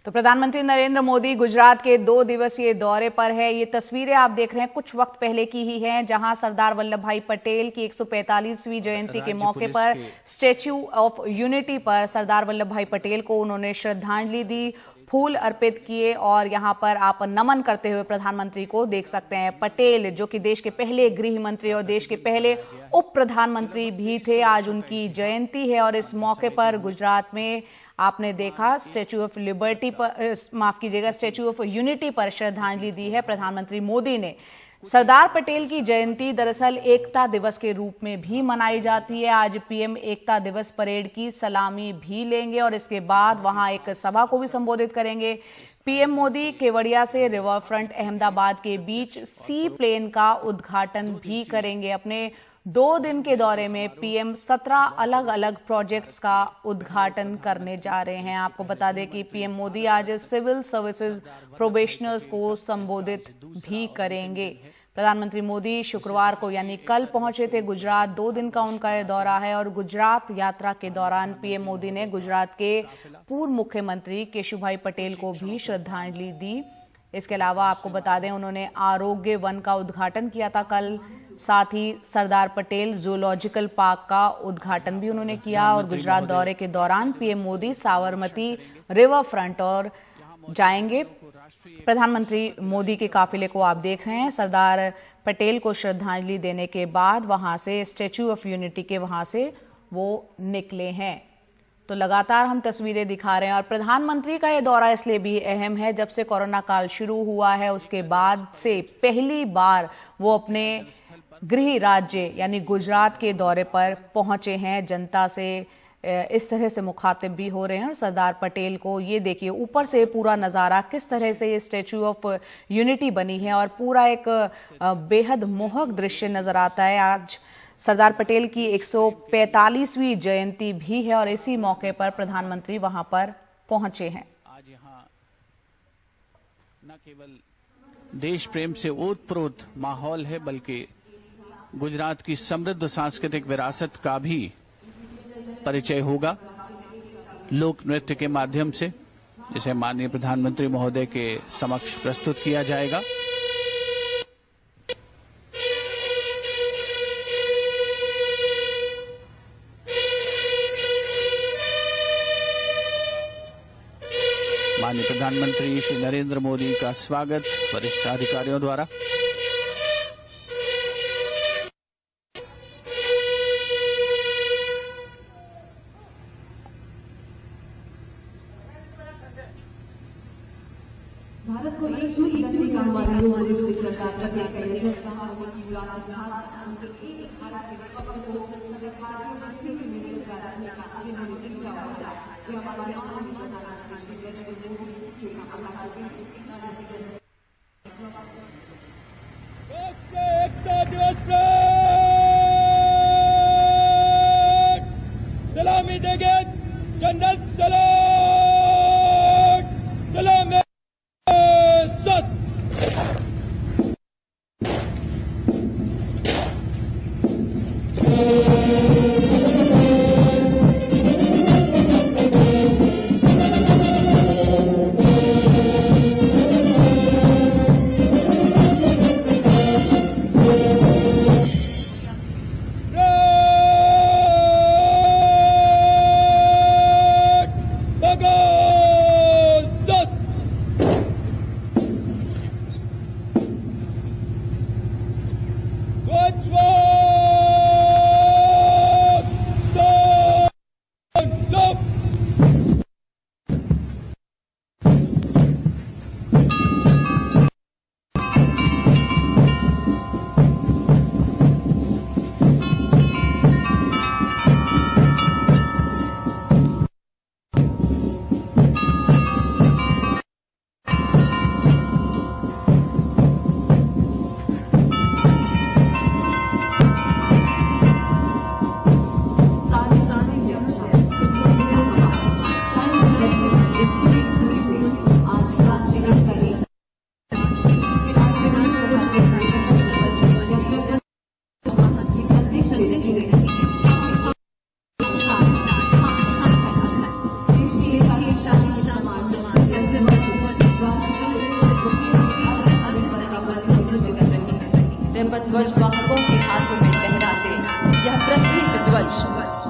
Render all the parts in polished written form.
तो प्रधानमंत्री नरेंद्र मोदी गुजरात के 2 दिवसीय दौरे पर है। ये तस्वीरें आप देख रहे हैं कुछ वक्त पहले की ही हैं, जहां सरदार वल्लभ भाई पटेल की 145वीं जयंती के मौके पर स्टैच्यू ऑफ यूनिटी पर सरदार वल्लभ भाई पटेल को उन्होंने श्रद्धांजलि दी, फूल अर्पित किए और यहां पर आप नमन करते हुए प्रधानमंत्री को देख सकते हैं। पटेल जो कि देश के पहले गृह मंत्री और देश के पहले उप प्रधानमंत्री भी थे, आज उनकी जयंती है और इस मौके पर गुजरात में आपने देखा स्टैच्यू ऑफ लिबर्टी पर, माफ कीजिएगा, स्टैच्यू ऑफ यूनिटी पर श्रद्धांजलि दी है प्रधानमंत्री मोदी ने। सरदार पटेल की जयंती दरअसल एकता दिवस के रूप में भी मनाई जाती है। आज पीएम एकता दिवस परेड की सलामी भी लेंगे और इसके बाद वहां एक सभा को भी संबोधित करेंगे। पीएम मोदी केवड़िया से रिवर फ्रंट अहमदाबाद के बीच सी प्लेन का उद्घाटन भी करेंगे। अपने 2 दिन के दौरे में पीएम 17 अलग अलग प्रोजेक्ट्स का उद्घाटन करने जा रहे हैं। आपको बता दें कि पीएम मोदी आज सिविल सर्विसेज प्रोबेशनर्स को संबोधित भी करेंगे। प्रधानमंत्री मोदी शुक्रवार को यानी कल पहुंचे थे गुजरात। 2 दिन का उनका यह दौरा है और गुजरात यात्रा के दौरान पीएम मोदी ने गुजरात के पूर्व मुख्यमंत्री केशुभाई पटेल को भी श्रद्धांजलि दी। इसके अलावा आपको बता दें उन्होंने आरोग्य वन का उद्घाटन किया था कल, साथ ही सरदार पटेल जूलॉजिकल पार्क का उद्घाटन भी उन्होंने किया और गुजरात दौरे के दौरान PM Modi Sabarmati river front और जाएंगे। प्रधानमंत्री मोदी के काफिले को आप देख रहे हैं। सरदार पटेल को श्रद्धांजलि देने के बाद वहां से स्टैच्यू ऑफ यूनिटी के वहां से वो निकले हैं। तो लगातार हम तस्वीरें दिखा रहे हैं और प्रधानमंत्री का यह दौरा इसलिए भी अहम है, जब से कोरोना काल शुरू हुआ है उसके बाद से पहली बार वो अपने गृह राज्य यानी गुजरात के दौरे पर पहुंचे हैं। जनता से इस तरह से मुखातिब भी हो रहे हैं और सरदार पटेल को ये देखिए ऊपर से पूरा नज़ारा किस तरह से ये स्टैच्यू ऑफ यूनिटी बनी है और पूरा एक बेहद मोहक दृश्य नजर आता है। आज सरदार पटेल की 145वीं जयंती भी है और इसी मौके पर प्रधानमंत्री वहां पर पहुंचे हैं। आज यहाँ न केवल देश प्रेम से ओतप्रोत माहौल है, बल्कि गुजरात की समृद्ध सांस्कृतिक विरासत का भी परिचय होगा लोक नृत्य के माध्यम से, जिसे माननीय प्रधानमंत्री महोदय के समक्ष प्रस्तुत किया जाएगा। माननीय प्रधानमंत्री श्री नरेंद्र मोदी का स्वागत वरिष्ठ अधिकारियों द्वारा। भारत को एक सूत्र रखने का हमारा सरकार का त्याग है, जिस कहा कि एकता दिवस पर सलामी देंगे जनरल सलाम ध्वज वाहकों के हाथों में लहराते यह प्रत्येक ध्वज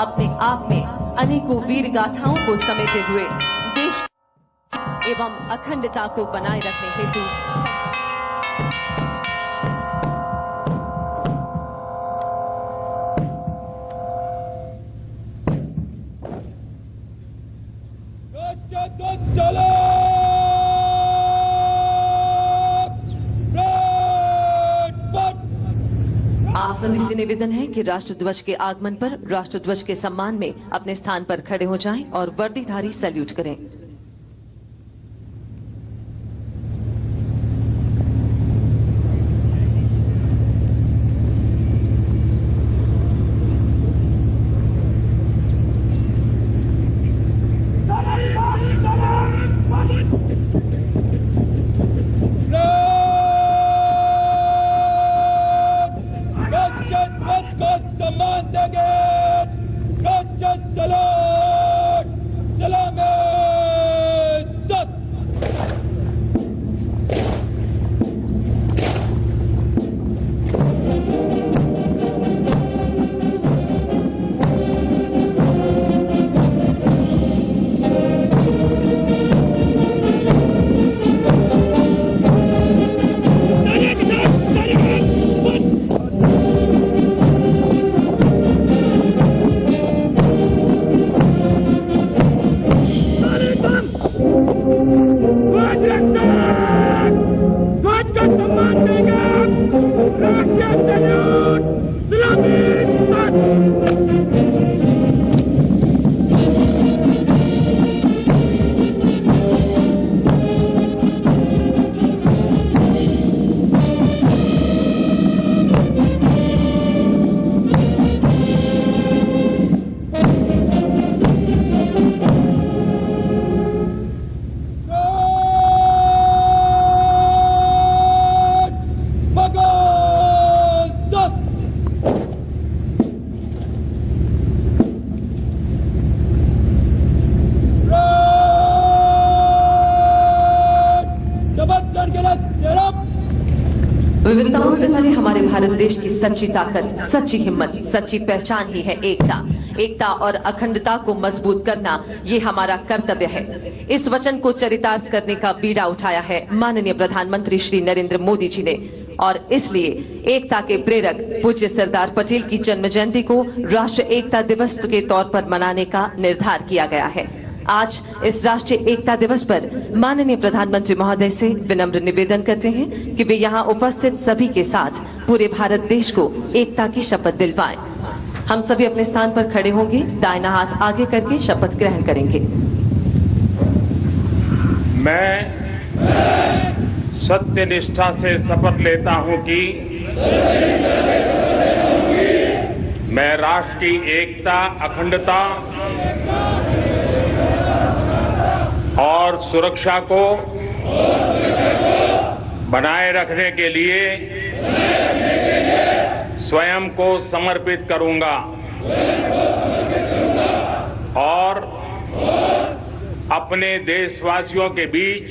अपने आप में अनेकों वीर गाथाओं को समेटे हुए देश एवं अखंडता को बनाए रखने हेतु राष्ट्रध्वज चलो आप सभी से निवेदन है कि राष्ट्रध्वज के आगमन पर राष्ट्रध्वज के सम्मान में अपने स्थान पर खड़े हो जाएं और वर्दीधारी सैल्यूट करें। राष्ट्रध्वज को सम्मान देंगे। राष्ट्र सलाम सलामे सत। ध्वज का सम्मान देगा। राष्ट्रीय सैल्यूट सलामी विविधताओं से भरे हमारे भारत देश की सच्ची ताकत, सच्ची हिम्मत, सच्ची पहचान ही है एकता। एकता और अखंडता को मजबूत करना ये हमारा कर्तव्य है। इस वचन को चरितार्थ करने का बीड़ा उठाया है माननीय प्रधानमंत्री श्री नरेंद्र मोदी जी ने और इसलिए एकता के प्रेरक पूज्य सरदार पटेल की जन्म जयंती को राष्ट्र एकता दिवस के तौर पर मनाने का निर्धार किया गया है। आज इस राष्ट्रीय एकता दिवस पर माननीय प्रधानमंत्री महोदय से विनम्र निवेदन करते हैं कि वे यहाँ उपस्थित सभी के साथ पूरे भारत देश को एकता की शपथ दिलवाएं। हम सभी अपने स्थान पर खड़े होंगे, दाहिना हाथ आगे करके शपथ ग्रहण करेंगे। मैं सत्य निष्ठा से शपथ लेता हूं कि मैं राष्ट्र की एकता, अखंडता और सुरक्षा को बनाए रखने के लिए स्वयं को समर्पित करूंगा और अपने देशवासियों के बीच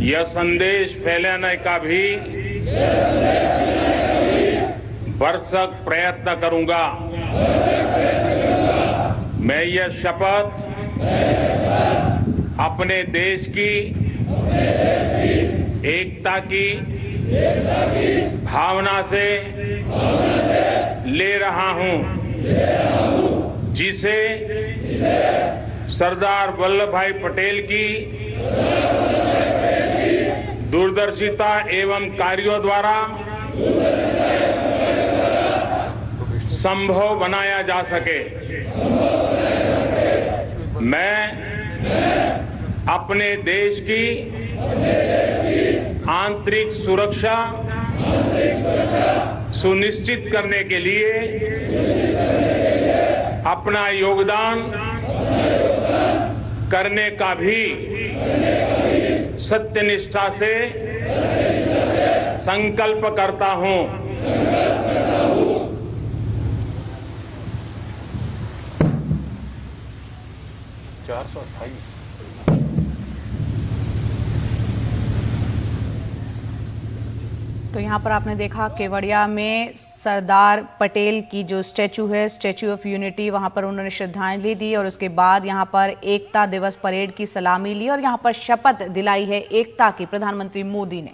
यह संदेश फैलाने का भी भरसक प्रयत्न करूंगा। मैं यह शपथ अपने देश की एकता की भावना से ले रहा हूं, जिसे सरदार वल्लभ भाई पटेल की दूरदर्शिता एवं कार्यों द्वारा संभव बनाया जा सके। मैं अपने देश की आंतरिक सुरक्षा सुनिश्चित करने के लिए अपना योगदान करने का भी सत्यनिष्ठा से संकल्प करता हूं। तो यहाँ यहाँ पर आपने देखा केवड़िया में सरदार पटेल की जो स्टैचू है, स्टैचू ऑफ यूनिटी, वहां पर उन्होंने श्रद्धांजलि दी और उसके बाद यहाँ पर एकता दिवस परेड की सलामी ली और यहाँ पर शपथ दिलाई है एकता की प्रधानमंत्री मोदी ने।